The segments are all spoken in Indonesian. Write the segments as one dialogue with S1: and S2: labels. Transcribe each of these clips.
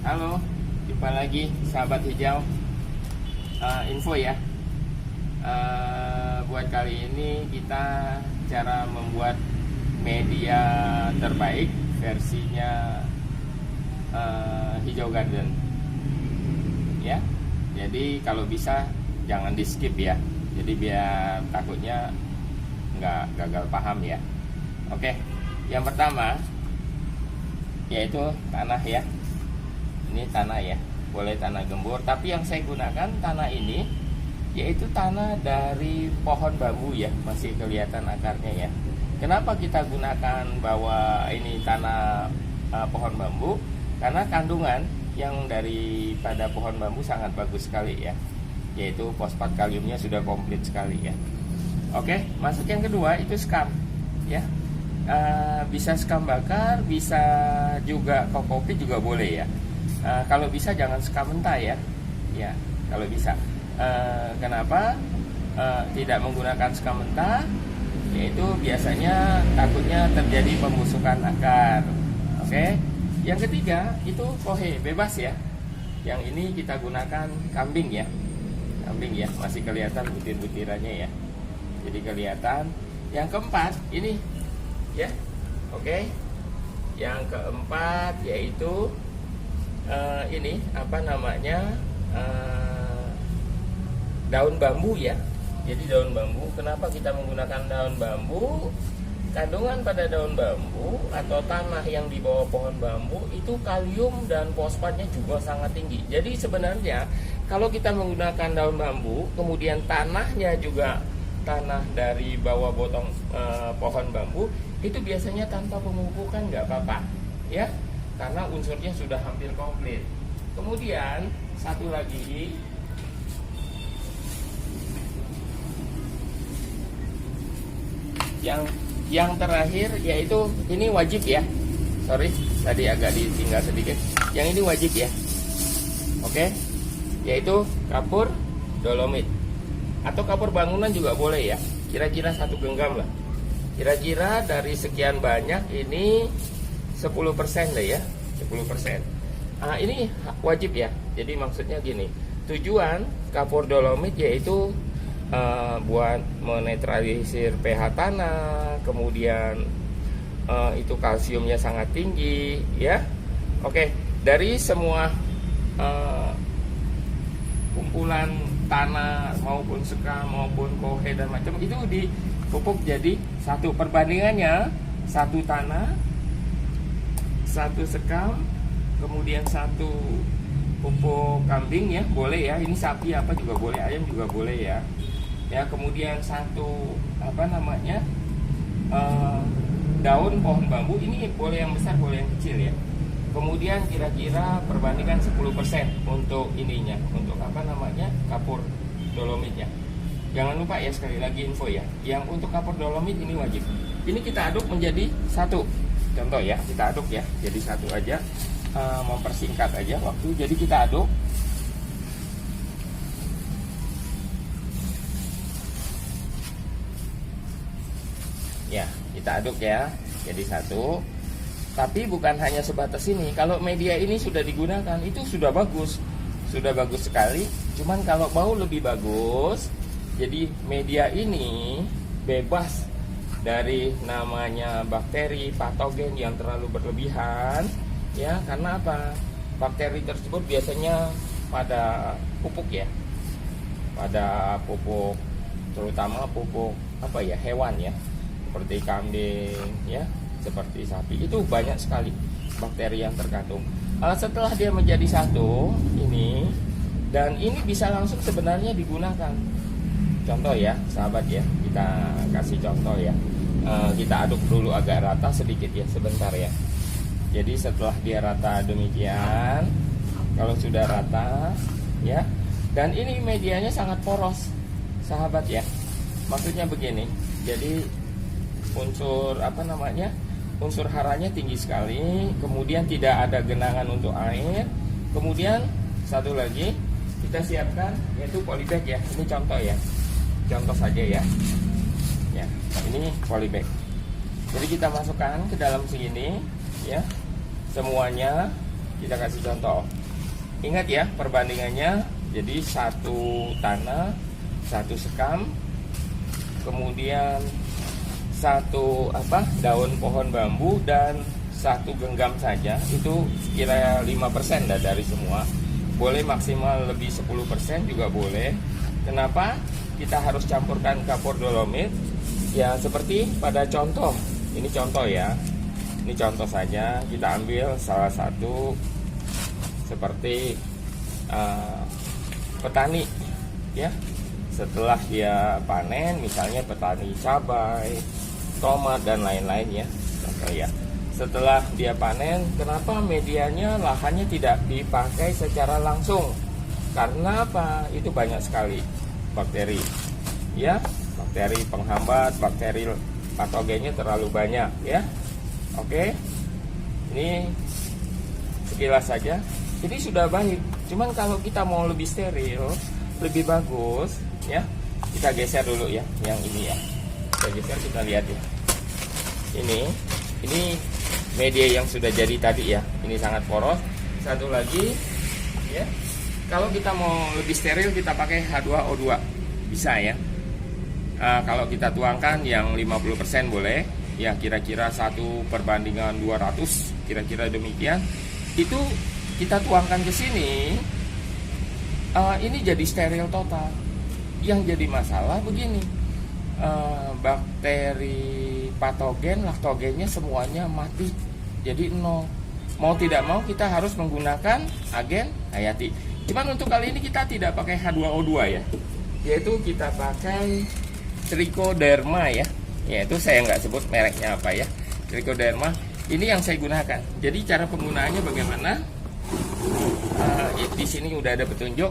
S1: Halo, jumpa lagi sahabat hijau. Info ya. Buat kali ini kita cara membuat media terbaik versinya hijau garden. Ya. Jadi kalau bisa jangan di skip ya. Jadi biar takutnya nggak gagal paham ya. Oke, yang pertama yaitu tanah ya. Ini tanah ya, boleh tanah gembur, tapi yang saya gunakan tanah ini yaitu tanah dari pohon bambu ya, masih kelihatan akarnya ya. Kenapa kita gunakan bahwa ini tanah pohon bambu? Karena kandungan yang daripada pohon bambu sangat bagus sekali ya, yaitu fosfat kaliumnya sudah komplit sekali ya. Oke, masuk yang kedua itu skam ya. Bisa skam bakar, bisa juga kokopit juga boleh ya. Kalau bisa jangan skam mentah ya. Ya, kalau bisa. Kenapa tidak menggunakan skam mentah? Yaitu biasanya takutnya terjadi pembusukan akar. Oke. Yang ketiga itu kohe bebas ya. Yang ini kita gunakan kambing ya. Kambing ya, masih kelihatan butir-butirannya ya. Jadi kelihatan. Yang keempat ini ya. Oke. Yang keempat yaitu ini apa namanya, daun bambu ya. Jadi daun bambu, kenapa kita menggunakan daun bambu? Kandungan pada daun bambu atau tanah yang di bawah pohon bambu itu kalium dan fosfatnya juga sangat tinggi. Jadi sebenarnya kalau kita menggunakan daun bambu, kemudian tanahnya juga tanah dari bawah potong pohon bambu, itu biasanya tanpa pemupukan nggak apa-apa ya, karena unsurnya sudah hampir komplit. Kemudian satu lagi yang terakhir yaitu ini wajib ya. Sorry, tadi agak ditinggal sedikit. Yang ini wajib ya. Oke. Yaitu kapur dolomit atau kapur bangunan juga boleh ya. Kira-kira 1 genggam lah. Kira-kira dari sekian banyak ini 10% deh ya, 10%. Ini wajib ya. Jadi maksudnya gini, tujuan kapur dolomit yaitu buat menetralisir pH tanah, kemudian itu kalsiumnya sangat tinggi ya. Oke, dari semua kumpulan tanah maupun sekam maupun kohe dan macam itu dipupuk jadi satu, perbandingannya satu tanah, satu sekam, kemudian satu pupuk kambing ya, boleh ya, ini sapi apa juga boleh, ayam juga boleh ya. Ya, kemudian satu apa namanya, daun pohon bambu, ini boleh yang besar boleh yang kecil ya. Kemudian kira-kira perbandingan 10% untuk ininya, untuk apa namanya, kapur dolomitnya. Jangan lupa ya, sekali lagi info ya, yang untuk kapur dolomit ini wajib. Ini kita aduk menjadi satu. Contoh ya, kita aduk ya, jadi satu aja, mempersingkat aja waktu. Jadi kita aduk. Ya, kita aduk ya, jadi satu. Tapi bukan hanya sebatas ini. Kalau media ini sudah digunakan, itu sudah bagus sekali. Cuman kalau mau lebih bagus, jadi media ini bebas dari namanya bakteri patogen yang terlalu berlebihan ya. Karena apa? Bakteri tersebut biasanya pada pupuk ya, pada pupuk, terutama pupuk apa ya, hewan ya, seperti kambing ya, seperti sapi, itu banyak sekali bakteri yang terkandung. Setelah dia menjadi satu ini, dan ini bisa langsung sebenarnya digunakan. Contoh ya sahabat ya, kita kasih contoh ya. Kita aduk dulu agak rata sedikit ya, sebentar ya. Jadi setelah dia rata demikian, kalau sudah rata ya, dan ini medianya sangat poros sahabat ya. Maksudnya begini, jadi unsur apa namanya, unsur haranya tinggi sekali, kemudian tidak ada genangan untuk air. Kemudian satu lagi kita siapkan yaitu polybag ya. Ini contoh ya, contoh saja ya. Ya, ini polybag. Jadi kita masukkan ke dalam sini ya, semuanya kita kasih contoh. Ingat ya perbandingannya, jadi 1 tanah, 1 sekam, kemudian 1 daun pohon bambu, dan 1 genggam saja, itu kira 5% dari semua. Boleh maksimal lebih 10% juga boleh. Kenapa kita harus campurkan kapur dolomit? Ya seperti pada contoh, ini contoh ya, ini contoh saja, kita ambil salah satu seperti petani ya, setelah dia panen, misalnya petani cabai, tomat dan lain-lain ya, contoh ya. Setelah dia panen, kenapa medianya lahannya tidak dipakai secara langsung? Karena apa? Itu banyak sekali bakteri ya, bakteri penghambat, bakteri patogennya terlalu banyak ya. Oke, ini sekilas saja. Jadi sudah baik. Cuman kalau kita mau lebih steril, lebih bagus ya, kita geser dulu ya, yang ini ya. Kita geser, kita lihat ya. Ini media yang sudah jadi tadi ya. Ini sangat poros. Satu lagi ya. Kalau kita mau lebih steril, kita pakai H2O2. Bisa ya. Kalau kita tuangkan yang 50% boleh. Ya kira-kira 1/200, kira-kira demikian. Itu kita tuangkan ke sini. Ini jadi steril total. Yang jadi masalah begini. Bakteri patogen, laktogennya semuanya mati. Jadi 0. Mau tidak mau kita harus menggunakan agen hayati. Cuman untuk kali ini kita tidak pakai H2O2 ya. Yaitu kita pakai Trichoderma ya. Yaitu saya nggak sebut mereknya apa ya. Trichoderma. Ini yang saya gunakan. Jadi cara penggunaannya bagaimana? Di sini udah ada petunjuk.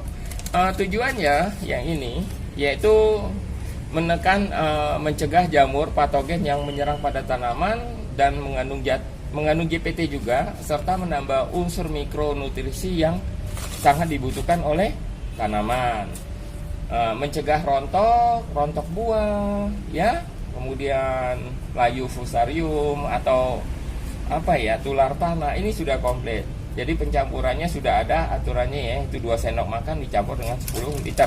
S1: Tujuannya yang ini yaitu menekan, mencegah jamur patogen yang menyerang pada tanaman dan mengandung GPT juga, serta menambah unsur mikronutrisi yang sangat dibutuhkan oleh tanaman. Mencegah rontok buah ya, kemudian layu fusarium atau tular tanah. Ini sudah komplit. Jadi pencampurannya sudah ada aturannya ya, itu 2 sendok makan dicampur dengan 10 liter.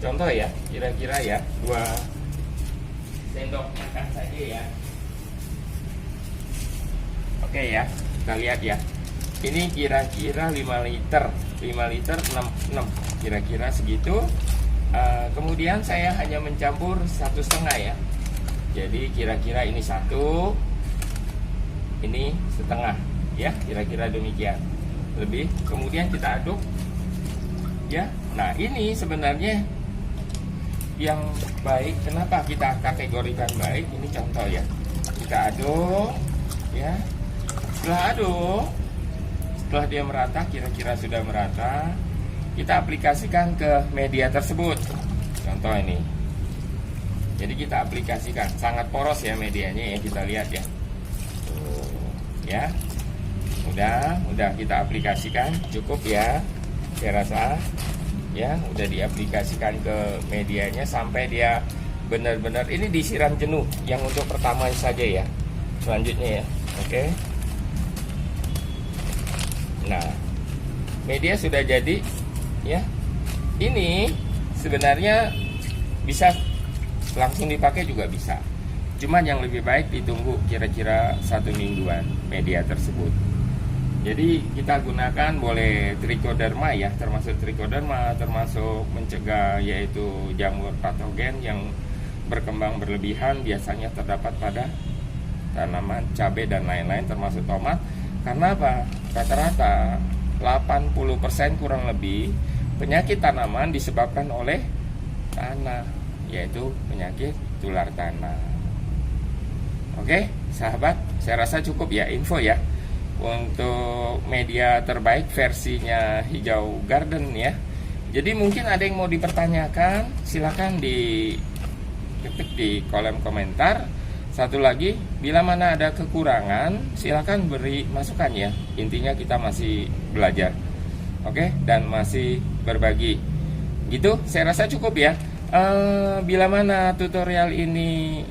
S1: Contoh ya, kira-kira ya 2 sendok makan saja ya. Oke ya, kita lihat ya. Ini kira-kira 5 liter 6 kira-kira segitu. Kemudian saya hanya mencampur 1,5 ya. Jadi kira-kira ini 1, ini setengah ya, kira-kira demikian. Lebih, kemudian kita aduk ya. Nah ini sebenarnya yang baik. Kenapa kita kategorikan baik? Ini contoh ya. Kita aduk ya. Setelah dia merata, kira-kira sudah merata, kita aplikasikan ke media tersebut. Contoh ini. Jadi kita aplikasikan, sangat poros ya medianya ya, kita lihat ya. Tuh, ya. Udah kita aplikasikan, cukup ya. Saya rasa ya, udah diaplikasikan ke medianya sampai dia benar-benar ini disiram jenuh. Yang untuk pertama saja ya. Selanjutnya ya. Oke. Nah, media sudah jadi ya. Ini sebenarnya bisa langsung dipakai juga bisa. Cuman yang lebih baik ditunggu kira-kira 1 mingguan media tersebut. Jadi kita gunakan boleh Trichoderma ya, termasuk Trichoderma, termasuk mencegah yaitu jamur patogen yang berkembang berlebihan biasanya terdapat pada tanaman cabai dan lain-lain termasuk tomat. Karena apa? Rata-rata 80% kurang lebih penyakit tanaman disebabkan oleh tanah, yaitu penyakit tular tanah. Oke, sahabat, saya rasa cukup ya info ya untuk media terbaik versinya Hijau Garden ya. Jadi mungkin ada yang mau dipertanyakan, silakan diketik di kolom komentar. Satu lagi, bila mana ada kekurangan, silakan beri masukan ya. Intinya kita masih belajar, oke, dan masih berbagi. Gitu, saya rasa cukup ya. Bila mana tutorial ini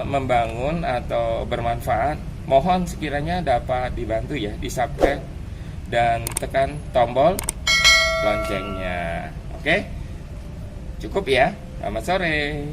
S1: membangun atau bermanfaat, mohon sekiranya dapat dibantu ya, di subscribe dan tekan tombol loncengnya. Oke, cukup ya. Selamat sore.